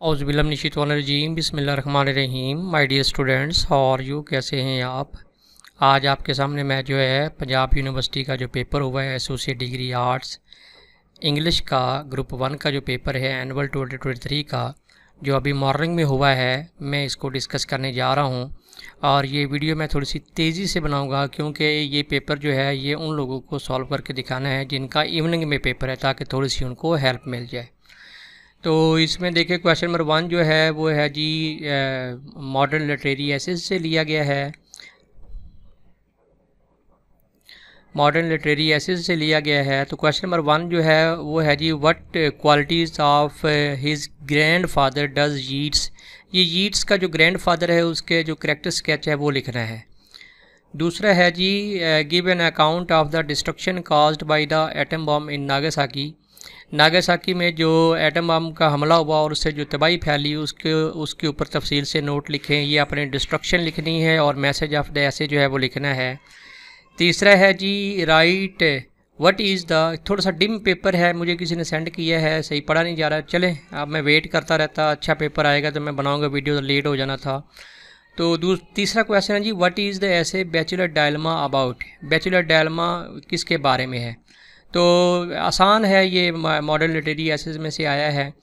औज़ुबिल्लाहिमिनश्शैतानिर्रजीम बिस्मिल्लाहिर्रहमानिर्रहीम। My dear students, how are you, कैसे हैं आप। आज आपके सामने मैं जो है पंजाब यूनिवर्सिटी का जो पेपर हुआ है एसोसिएट डिग्री आर्ट्स इंग्लिश का ग्रुप 1 का जो पेपर है एनुअल 2023 का, जो अभी मॉर्निंग में हुआ है, मैं इसको डिस्कस करने जा रहा हूँ। और ये वीडियो मैं थोड़ी सी तेज़ी से बनाऊँगा क्योंकि ये पेपर जो है ये उन लोगों को सॉल्व करके दिखाना है जिनका इवनिंग में पेपर है, ताकि थोड़ी सी उनको हेल्प मिल जाए। तो इसमें देखिए क्वेश्चन नंबर 1 जो है वो है जी मॉडर्न लिटरेरी एसेज से लिया गया है। मॉडर्न लिटरेरी एसेज से लिया गया है। तो क्वेश्चन नंबर 1 जो है वो है जी what qualities of his grandfather does Yeats. ये यीट्स का जो ग्रैंड फादर है उसके जो करेक्टर स्केच है वो लिखना है। दूसरा है जी give an account of the destruction caused by the atom bomb in Nagasaki. Nagasaki में जो एटम बम का हमला हुआ और उससे जो तबाही फैली उसके ऊपर तफसील से नोट लिखें। ये अपने डिस्ट्रक्शन लिखनी है और मैसेज ऑफ द ऐसे जो है वो लिखना है। तीसरा है जी राइट व्हाट इज़ द, थोड़ा सा डिम पेपर है, मुझे किसी ने सेंड किया है, सही पढ़ा नहीं जा रहा। चले अब मैं वेट करता रहता, अच्छा पेपर आएगा तो मैं बनाऊँगा वीडियो, तो लेट हो जाना था। तो तीसरा क्वेश्चन है जी व्हाट इज़ द ऐसे bachelor dilemma about. Bachelor dilemma किसके बारे में है। तो आसान है, ये मॉडर्न लिटरेरी एसेज में से आया है।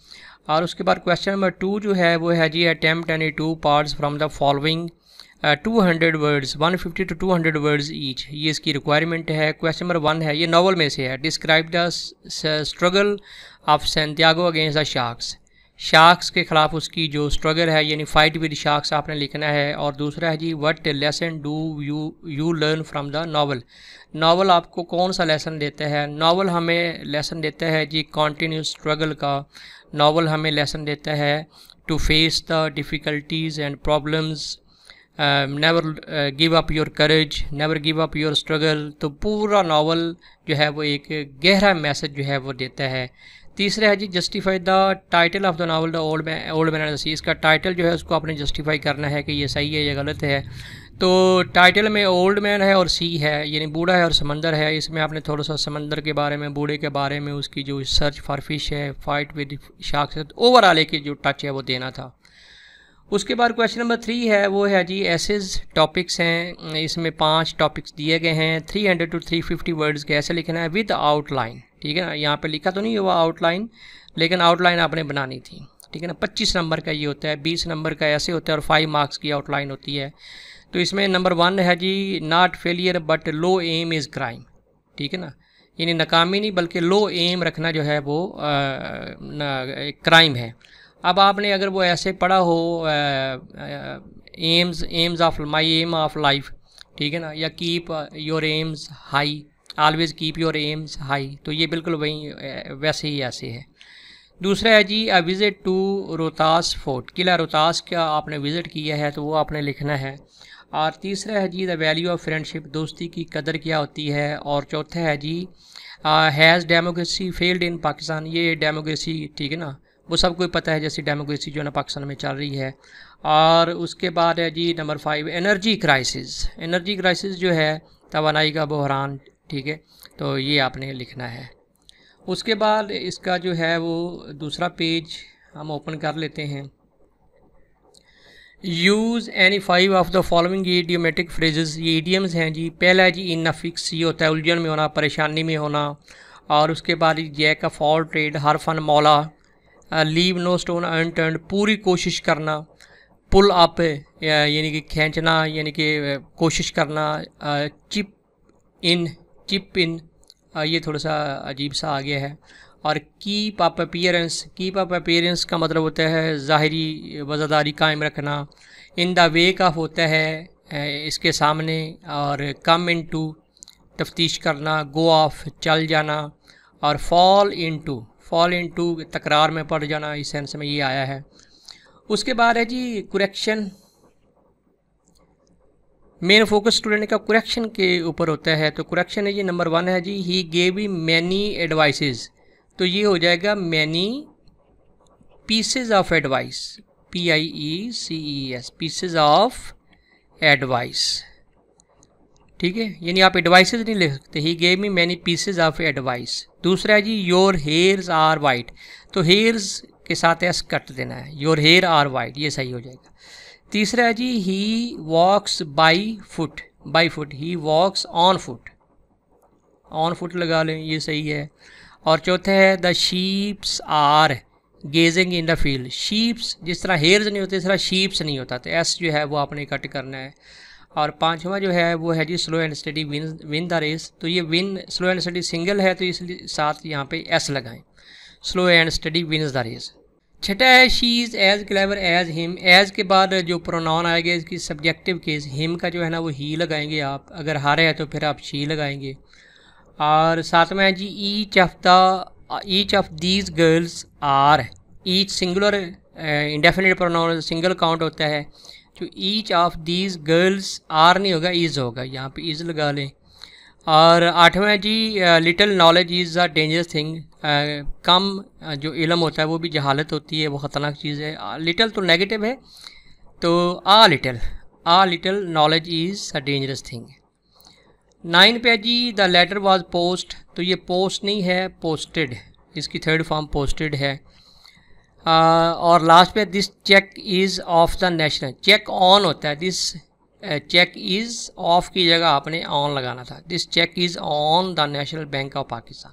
और उसके बाद क्वेश्चन नंबर 2 जो है वो है जी attempt any 2 parts from the following 200 words 150 to 200 words each, ये इसकी रिक्वायरमेंट है। क्वेश्चन नंबर 1 है, ये नावल में से है। Describe the struggle of Santiago against the sharks. Sharks के ख़िलाफ़ उसकी जो स्ट्रगल है यानी फाइट विद शार्क्स आपने लिखना है। और दूसरा है जी what lesson do you learn from the novel. Novel आपको कौन सा लेसन देता है। नावल हमें लेसन देता है जी कॉन्टीन्यूस स्ट्रगल का। नावल हमें लेसन देता है to face the difficulties and problems, never give up your courage, never give up your struggle. तो पूरा नावल जो है वो एक गहरा मैसेज जो है वो देता है। तीसरा है जी justify the title of the novel the old man and the sea. इसका टाइटल जो है उसको आपने जस्टिफाई करना है कि ये सही है या गलत है। तो टाइटल में ओल्ड मैन है और सी है, यानी बूढ़ा है और समंदर है। इसमें आपने थोड़ा सा समंदर के बारे में, बूढ़े के बारे में, उसकी जो सर्च फॉर फिश है, फाइट विद शार्क्स, ओवरऑल एक जो टच है वो देना था। उसके बाद क्वेश्चन नंबर 3 है वो है जी एसेज टॉपिक्स हैं। इसमें 5 टॉपिक्स दिए गए हैं। 300 to 350 वर्ड्स के ऐसे लिखना है विद आउटलाइन, ठीक है ना। यहाँ पे लिखा तो नहीं हुआ आउटलाइन, लेकिन आउटलाइन आपने बनानी थी, ठीक है ना। 25 नंबर का ये होता है, 20 नंबर का ऐसे होता है और 5 मार्क्स की आउटलाइन होती है। तो इसमें नंबर 1 है जी not failure but low aim is crime, ठीक है ना। यानी नाकामी नहीं बल्कि लो एम रखना जो है वो क्राइम है। अब आपने अगर वो ऐसे पढ़ा हो aims of my aim of life, ठीक है ना, या keep your aims high, always keep your aims high, तो ये बिल्कुल वही वैसे ही ऐसे है। दूसरा है जी अ विज़िट टू रोहतास फोर्ट, किला रोहतास का आपने विज़िट किया है तो वो आपने लिखना है। और तीसरा है जी द वैल्यू ऑफ फ्रेंडशिप, दोस्ती की कदर क्या होती है। और चौथा है जी has democracy failed in Pakistan. ये डेमोक्रेसी, ठीक है ना, वो सबको पता है जैसी डेमोक्रेसी जो है ना पाकिस्तान में चल रही है। और उसके बाद है जी number 5 energy crisis. Energy crisis जो है तवानाई का बहरान, ठीक है, तो ये आपने लिखना है। उसके बाद इसका जो है वो दूसरा पेज हम ओपन कर लेते हैं। Use any 5 of the following idiomatic phrases. ये इडियम्स हैं जी। पहला है जी इन फिक्स, ये होता है उलझन में होना, परेशानी में होना। और उसके बाद जैक ऑफ ऑल ट्रेड, हर फन मौला। लीव नो स्टोन अनटर्न्ड, पूरी कोशिश करना। पुल अप यानी कि खींचना, यानी कि कोशिश करना। चिप इन ये थोड़ा सा अजीब सा आ गया है। और keep up appearance, keep up appearance का मतलब होता है ज़ाहिरी वज़ादारी कायम रखना। इन द वेक ऑफ होता है इसके सामने। और कम इन टू तफ्तीश करना, गो ऑफ चल जाना। और फॉल इन टू तकरार में पड़ जाना, इस सेंस में ये आया है। उसके बाद है जी कुरेक्शन। मेन फोकस स्टूडेंट का कुरेक्शन के ऊपर होता है। तो कुरेक्शन है जी नंबर 1 है जी he gave me many advices, तो ये हो जाएगा many pieces of advice, PIECES, pieces of advice, ठीक है। यानी आप एडवाइसेज नहीं लिख सकते। He gave me many pieces of advice. दूसरा है जी योर हेयर्स आर वाइट, तो हेयर्स के साथ एस कट देना है, योर हेयर आर वाइट, ये सही हो जाएगा। तीसरा है जी he walks by foot, by foot, he walks on foot, on foot लगा लें, ये सही है। और चौथा है the sheeps are grazing in the field, sheeps जिस तरह हेयर्स नहीं होते इस तरह शीप्स नहीं होता, तो एस जो है वो आपने कट करना है। और पांचवा जो है वो है जी slow and steady win the race, तो ये win slow and steady single है तो इसलिए साथ यहाँ पे एस लगाएं, slow and steady wins the race. छठा है she is as clever as him, as के बाद जो प्रोनाउन आएगा इसकी सब्जेक्टिव केस, हिम का जो है ना वो ही लगाएंगे आप, अगर हारे है तो फिर आप शी लगाएंगे। और सातवां है जी each of these girls are, each singular indefinite pronoun single count होता है, जो each of these girls are नहीं होगा इज़ होगा, यहाँ पे इज़ लगा लें। और आठवां है जी little knowledge is a dangerous thing, कम जो इल्म होता है वो भी जहालत होती है, वो ख़तरनाक चीज़ है। लिटिल तो नेगेटिव है, तो आ little knowledge is a dangerous thing. 9 पे जी द लेटर वाज पोस्ट, तो ये पोस्ट नहीं है पोस्टेड, इसकी थर्ड फॉर्म पोस्टेड है। और लास्ट पे this check is of the national, check on होता है, दिस चेक इज़ ऑफ की जगह आपने ऑन लगाना था, this check is on the national bank of Pakistan.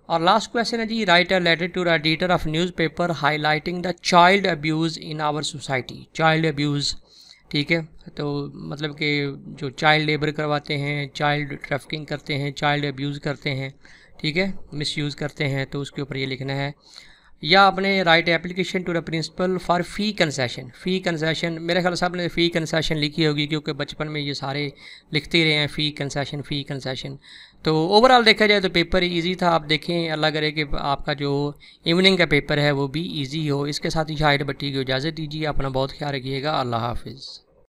और लास्ट क्वेश्चन है जी write a letter to the editor of newspaper highlighting the child abuse in our society, child abuse, ठीक है, तो मतलब कि जो चाइल्ड लेबर करवाते हैं, चाइल्ड ट्रैफिकिंग करते हैं, चाइल्ड अब्यूज़ करते हैं, ठीक है, मिसयूज़ करते हैं, तो उसके ऊपर ये लिखना है। या आपने write application to the principal for fee concession, fee concession मेरे ख्याल से आपने फ़ी कंसेशन लिखी होगी क्योंकि बचपन में ये सारे लिखते रहे हैं फ़ी कंसेशन। तो ओवरऑल देखा जाए तो पेपर इजी था, आप देखें, अल्लाह करे कि आपका जो इवनिंग का पेपर है वो भी इजी हो। इसके साथ ही शाहिद भट्टी की इजाज़त दीजिए, अपना बहुत ख्याल रखिएगा, अल्लाह हाफिज़।